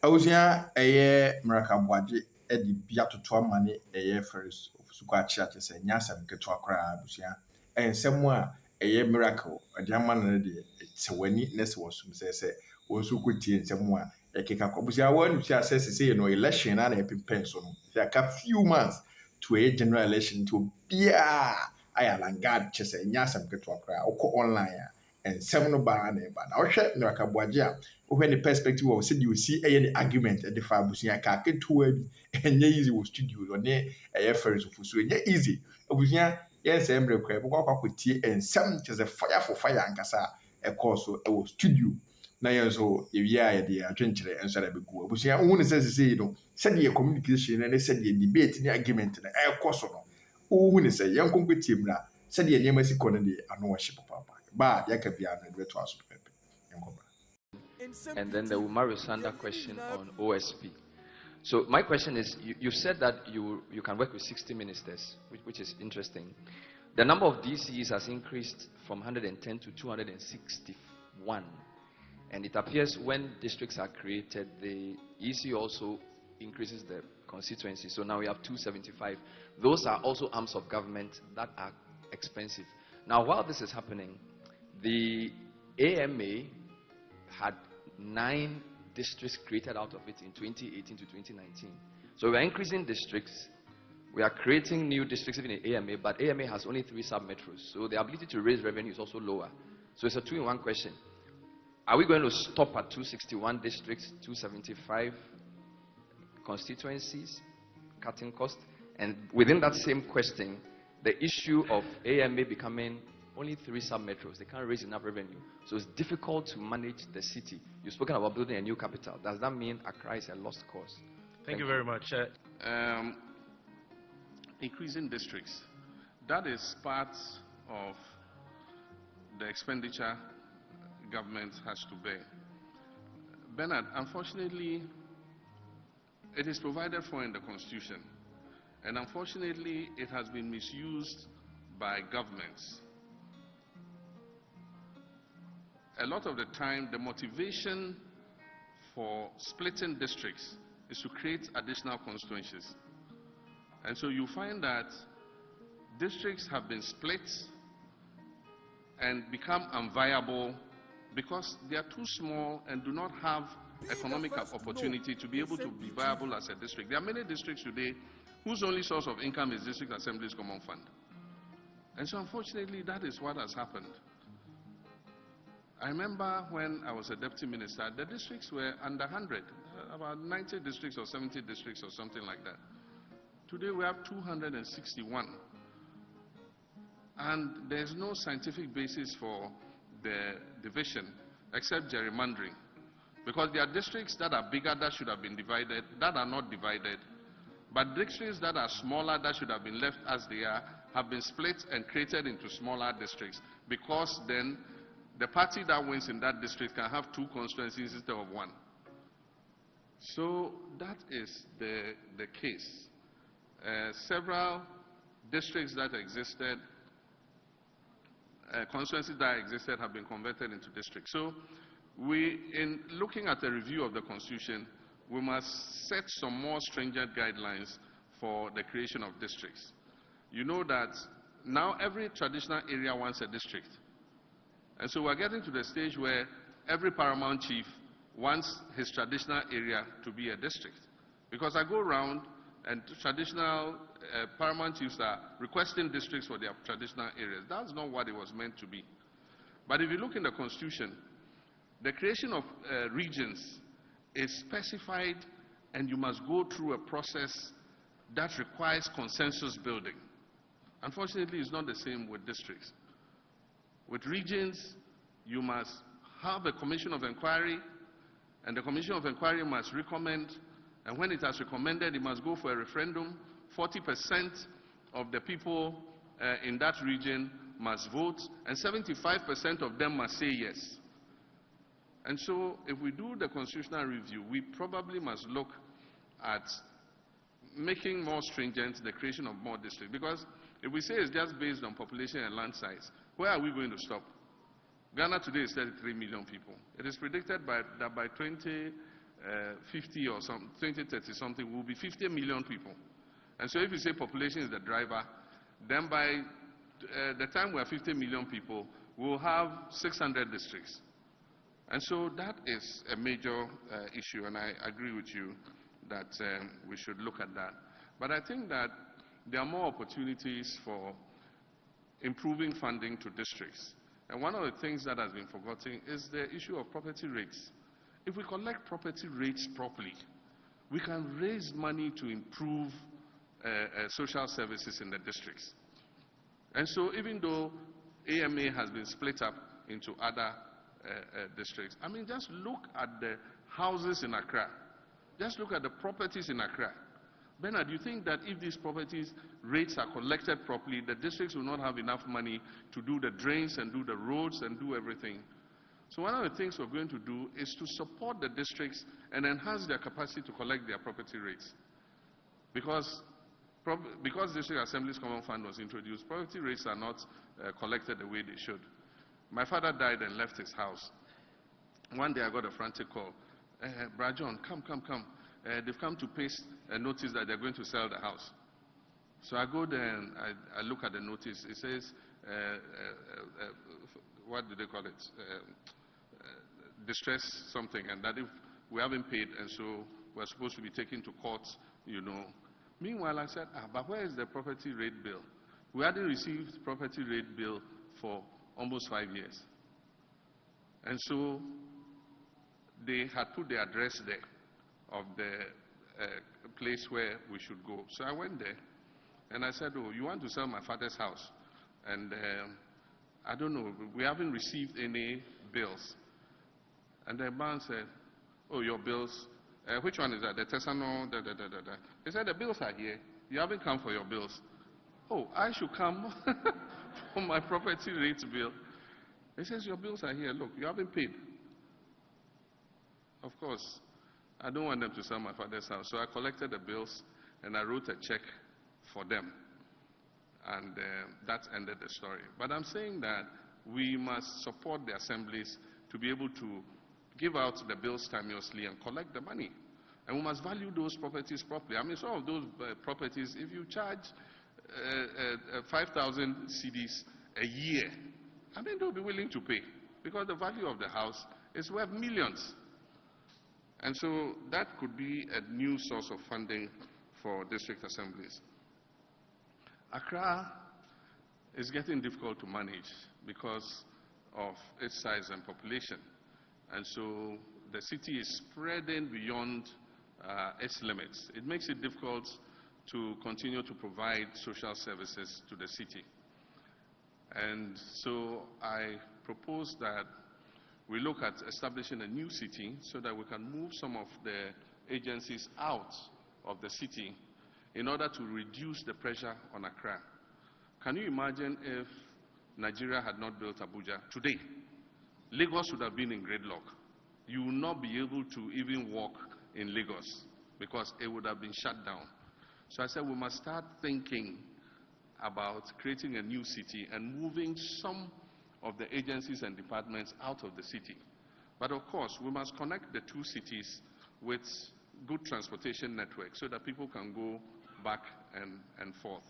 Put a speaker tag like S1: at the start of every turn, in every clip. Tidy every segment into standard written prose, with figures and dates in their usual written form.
S1: Ausia eye mrakabuaje edi bia toto amane eye first suko achia chese nyasam keto akra abusia ensem a eye miracle edi amane de se wani nese wosum se wonsu kotie ensem a ekeka abusia wanu tia se no election na epipen so no se aka few months to a general election to bia ayalangad chese nyasam keto akra oko online ensem no ba na na ohwe mrakabuaje a when the perspective of said you see any argument at the fabusia ka ketua bi enye easy wo studio no ne eye ferris of so enye easy abusia yes emre kwa bo kwa kwatie ensem cheze fire for fire ankasa e course e wo studio na yenso ewia ye de atwenkyere enso da begu abusia wo ne sese no said ye communication ne said ye debate ne argument na e course no wo ne say yen konkotie mra said ye nyema si kono de ano wo hye papa ba ya ka bia na de to aso pepe enko.
S2: And then the Umaru Sanda question on OSP. So my question is, you said that you can work with 60 ministers, which is interesting. The number of DCs has increased from 110 to 261. And it appears when districts are created, the EC also increases the constituency. So now we have 275. Those are also arms of government that are expensive. Now, while this is happening, the AMA had 9 districts created out of it in 2018 to 2019. So we are increasing districts. We are creating new districts even in AMA, but AMA has only 3 sub-metros. So the ability to raise revenue is also lower. So it's a 2-in-1 question. Are we going to stop at 261 districts, 275 constituencies, cutting cost? And within that same question, the issue of AMA becoming only 3 sub-metros, they can't raise enough revenue. So it's difficult to manage the city. You've spoken about building a new capital. Does that mean Accra is a lost cause?
S3: Thank you very much. Increasing districts. That is part of the expenditure government has to bear. Bernard, unfortunately, it is provided for in the Constitution. And unfortunately, it has been misused by governments. A lot of the time, the motivation for splitting districts is to create additional constituencies. And so you find that districts have been split and become unviable because they are too small and do not have economic opportunity to be able to be viable as a district. There are many districts today whose only source of income is District Assembly's Common Fund. And so unfortunately, that is what has happened. I remember when I was a deputy minister, the districts were under 100, about 90 districts or 70 districts or something like that. Today we have 261. And there's no scientific basis for the division except gerrymandering. Because there are districts that are bigger that should have been divided, that are not divided. But districts that are smaller that should have been left as they are have been split and created into smaller districts, because then the party that wins in that district can have 2 constituencies instead of 1. So that is the case. Several districts that existed, constituencies that existed have been converted into districts. So in looking at a review of the Constitution, we must set some more stringent guidelines for the creation of districts. You know that now every traditional area wants a district. And so we're getting to the stage where every paramount chief wants his traditional area to be a district. Because I go around and traditional paramount chiefs are requesting districts for their traditional areas. That's not what it was meant to be. But if you look in the Constitution, the creation of regions is specified, and you must go through a process that requires consensus building. Unfortunately, it's not the same with districts. With regions, you must have a commission of inquiry, and the commission of inquiry must recommend, and when it has recommended, it must go for a referendum. 40% of the people in that region must vote, and 75% of them must say yes. And so, if we do the constitutional review, we probably must look at making more stringent the creation of more districts. Because if we say it's just based on population and land size, where are we going to stop? Ghana today is 33 million people. It is predicted that by 20 50 or some 2030 something, will be 50 million people. And so if you say population is the driver, then by the time we are 50 million people, we'll have 600 districts. And so that is a major issue, and I agree with you that we should look at that. But I think that there are more opportunities for improving funding to districts. And one of the things that has been forgotten is the issue of property rates. If we collect property rates properly, we can raise money to improve social services in the districts. And so even though AMA has been split up into other districts, I mean, just look at the houses in Accra. Just look at the properties in Accra. Bernard, you think that if these properties rates are collected properly, the districts will not have enough money to do the drains and do the roads and do everything? So one of the things we're going to do is to support the districts and enhance their capacity to collect their property rates. Because District Assembly's Common Fund was introduced, property rates are not collected the way they should. My father died and left his house. One day I got a frantic call. Brajon, come. They've come to paste a notice that they're going to sell the house. So I go there and I look at the notice. It says, what do they call it? Distress something, and that if we haven't paid, and so we're supposed to be taken to court, you know. Meanwhile, I said, but where is the property rate bill? We hadn't received property rate bill for almost 5 years. And so they had put the address there of the place where we should go. So I went there and I said, oh, you want to sell my father's house? And I don't know, we haven't received any bills. And the man said, oh, your bills, which one is that? The Tesano, He said, the bills are here. You haven't come for your bills. Oh, I should come for my property rate bill. He says, your bills are here. Look, you haven't paid. Of course, I don't want them to sell my father's house. So I collected the bills and I wrote a check for them. And that ended the story. But I'm saying that we must support the assemblies to be able to give out the bills timeously and collect the money. And we must value those properties properly. I mean, some of those properties, if you charge 5,000 cedis a year, I mean, they'll be willing to pay because the value of the house is worth millions. And so that could be a new source of funding for district assemblies. Accra is getting difficult to manage because of its size and population. And so the city is spreading beyond its limits. It makes it difficult to continue to provide social services to the city. And so I propose that we look at establishing a new city so that we can move some of the agencies out of the city in order to reduce the pressure on Accra. Can you imagine if Nigeria had not built Abuja? Today, Lagos would have been in gridlock. You will not be able to even walk in Lagos because it would have been shut down. So I said we must start thinking about creating a new city and moving some of the agencies and departments out of the city. But of course, we must connect the two cities with good transportation networks so that people can go back and forth.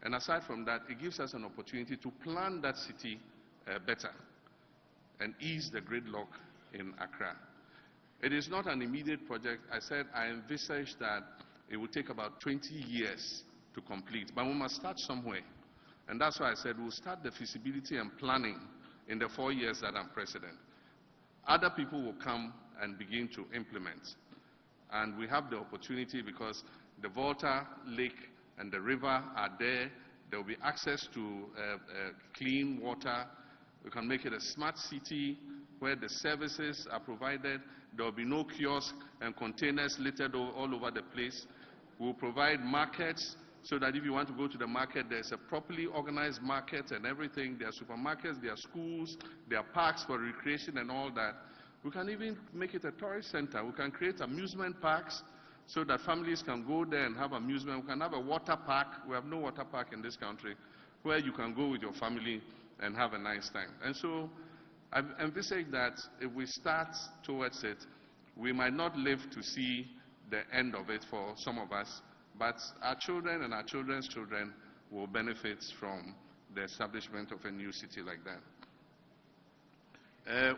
S3: And aside from that, it gives us an opportunity to plan that city better and ease the gridlock in Accra. It is not an immediate project. I said I envisage that it will take about 20 years to complete, but we must start somewhere. And that's why I said we'll start the feasibility and planning in the 4 years that I'm president. Other people will come and begin to implement. And we have the opportunity because the Volta Lake and the river are there. There will be access to clean water. We can make it a smart city where the services are provided. There will be no kiosk and containers littered all over the place. We'll provide markets so that if you want to go to the market, there's a properly organized market and everything. There are supermarkets, there are schools, there are parks for recreation and all that. We can even make it a tourist center. We can create amusement parks so that families can go there and have amusement. We can have a water park. We have no water park in this country where you can go with your family and have a nice time. And so I've envisaged that if we start towards it, We might not live to see the end of it for some of us, but our children and our children's children will benefit from the establishment of a new city like that.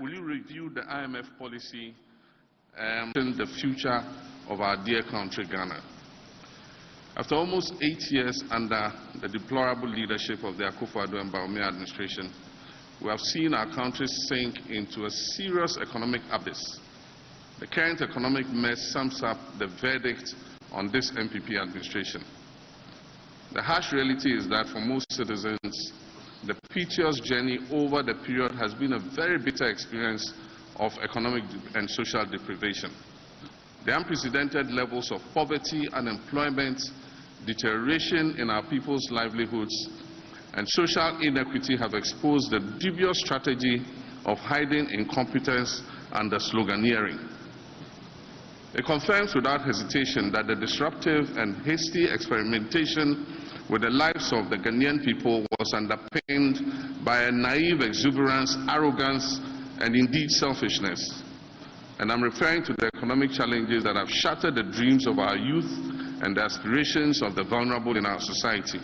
S3: Will you review the IMF policy in the future of our dear country, Ghana? After almost 8 years under the deplorable leadership of the Akufo-Addo and Bawumia administration, we have seen our country sink into a serious economic abyss. The current economic mess sums up the verdict on this MPP administration. The harsh reality is that for most citizens, the piteous journey over the period has been a very bitter experience of economic and social deprivation. The unprecedented levels of poverty, unemployment, deterioration in our people's livelihoods, and social inequity have exposed the dubious strategy of hiding incompetence under sloganeering. It confirms without hesitation that the disruptive and hasty experimentation with the lives of the Ghanaian people was underpinned by a naive exuberance, arrogance, and indeed selfishness. And I'm referring to the economic challenges that have shattered the dreams of our youth and the aspirations of the vulnerable in our society.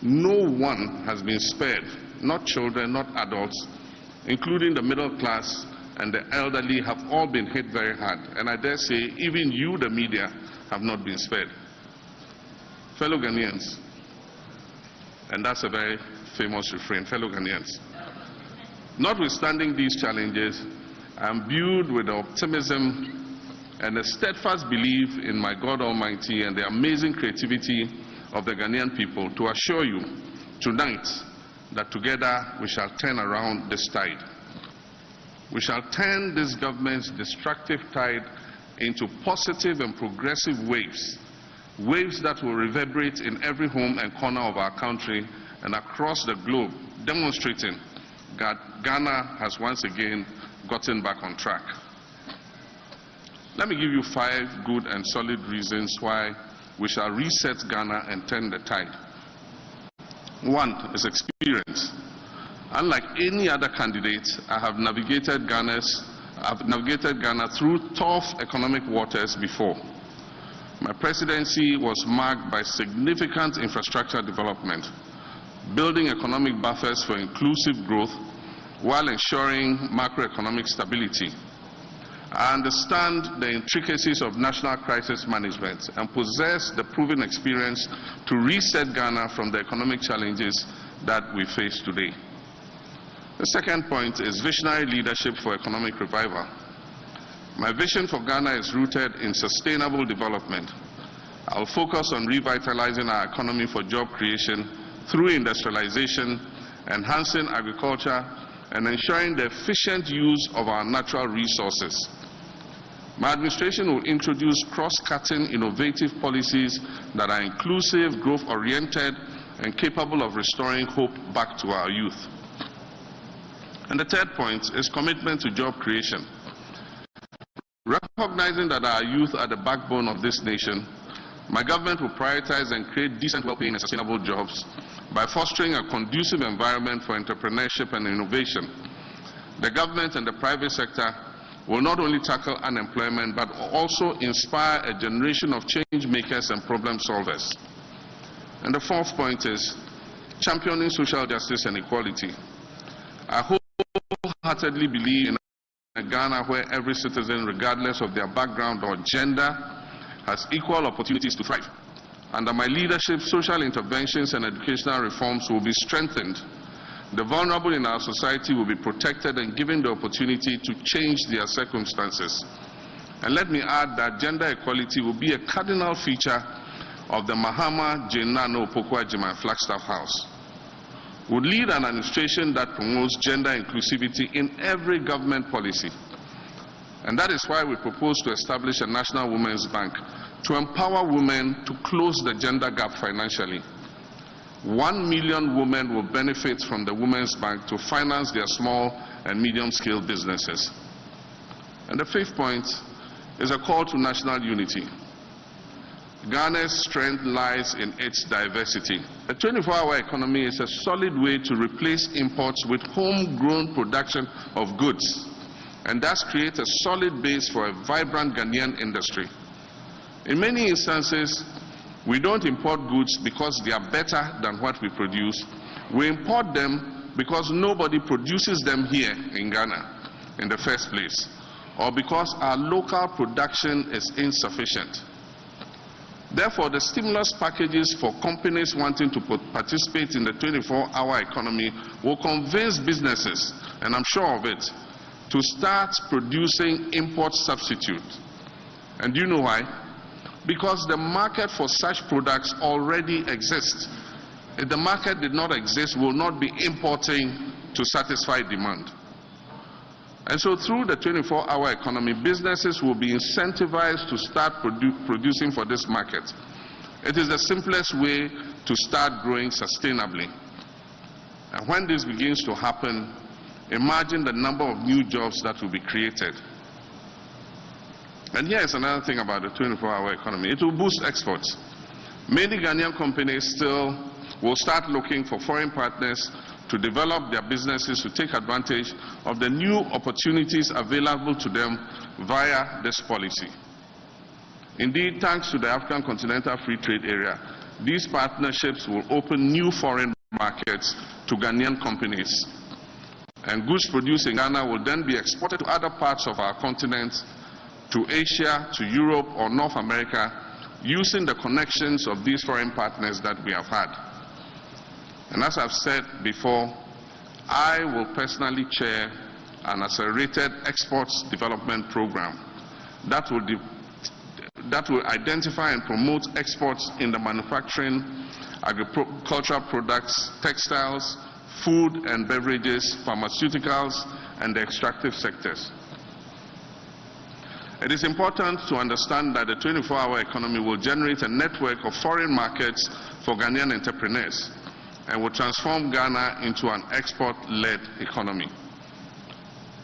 S3: No one has been spared, not children, not adults, including the middle class and the elderly have all been hit very hard. And I dare say, even you, the media, have not been spared. Fellow Ghanaians, and that's a very famous refrain, fellow Ghanaians, notwithstanding these challenges, I am imbued with the optimism and a steadfast belief in my God Almighty and the amazing creativity of the Ghanaian people to assure you tonight that together we shall turn around this tide. We shall turn this government's destructive tide into positive and progressive waves, waves that will reverberate in every home and corner of our country and across the globe, demonstrating that Ghana has once again gotten back on track. Let me give you 5 good and solid reasons why we shall reset Ghana and turn the tide. 1 is experience. Unlike any other candidate, I have navigated Ghana through tough economic waters before. My presidency was marked by significant infrastructure development, building economic buffers for inclusive growth while ensuring macroeconomic stability. I understand the intricacies of national crisis management and possess the proven experience to reset Ghana from the economic challenges that we face today. The second point is visionary leadership for economic revival. My vision for Ghana is rooted in sustainable development. I'll focus on revitalizing our economy for job creation through industrialization, enhancing agriculture, and ensuring the efficient use of our natural resources. My administration will introduce cross-cutting innovative policies that are inclusive, growth-oriented, and capable of restoring hope back to our youth. And the third point is commitment to job creation. Recognizing that our youth are the backbone of this nation, my government will prioritize and create decent, well-paying and sustainable jobs by fostering a conducive environment for entrepreneurship and innovation. The government and the private sector will not only tackle unemployment, but also inspire a generation of change makers and problem solvers. And the fourth point is championing social justice and equality. I wholeheartedly believe in a Ghana where every citizen, regardless of their background or gender, has equal opportunities to thrive. Under my leadership, social interventions and educational reforms will be strengthened. The vulnerable in our society will be protected and given the opportunity to change their circumstances. And let me add that gender equality will be a cardinal feature of the Mahama, Jenano, Opoku-Agyeman Flagstaff House. Would lead an administration that promotes gender inclusivity in every government policy. And that is why we propose to establish a National Women's Bank to empower women to close the gender gap financially. 1 million women will benefit from the Women's Bank to finance their small and medium-scale businesses. And the fifth point is a call to national unity. Ghana's strength lies in its diversity. A 24-hour economy is a solid way to replace imports with homegrown production of goods. and thus create a solid base for a vibrant Ghanaian industry. In many instances, we don't import goods because they are better than what we produce. We import them because nobody produces them here in Ghana in the first place, or because our local production is insufficient. Therefore, the stimulus packages for companies wanting to participate in the 24-hour economy will convince businesses, and I'm sure of it, to start producing import substitutes. And do you know why? Because the market for such products already exists. If the market did not exist, we will not be importing to satisfy demand. And so through the 24-hour economy, businesses will be incentivized to start producing for this market. It is the simplest way to start growing sustainably. And when this begins to happen, imagine the number of new jobs that will be created. And here is another thing about the 24-hour economy. It will boost exports. Many Ghanaian companies still will start looking for foreign partners to develop their businesses to take advantage of the new opportunities available to them via this policy. Indeed, thanks to the African Continental Free Trade Area, these partnerships will open new foreign markets to Ghanaian companies. And goods produced in Ghana will then be exported to other parts of our continent, to Asia, to Europe, or North America, using the connections of these foreign partners that we have had. And as I've said before, I will personally chair an accelerated exports development program that will identify and promote exports in the manufacturing, agricultural products, textiles, food and beverages, pharmaceuticals, and the extractive sectors. It is important to understand that the 24-hour economy will generate a network of foreign markets for Ghanaian entrepreneurs and will transform Ghana into an export-led economy.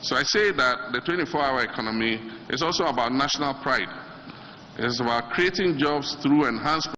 S3: So I say that the 24-hour economy is also about national pride. It is about creating jobs through enhanced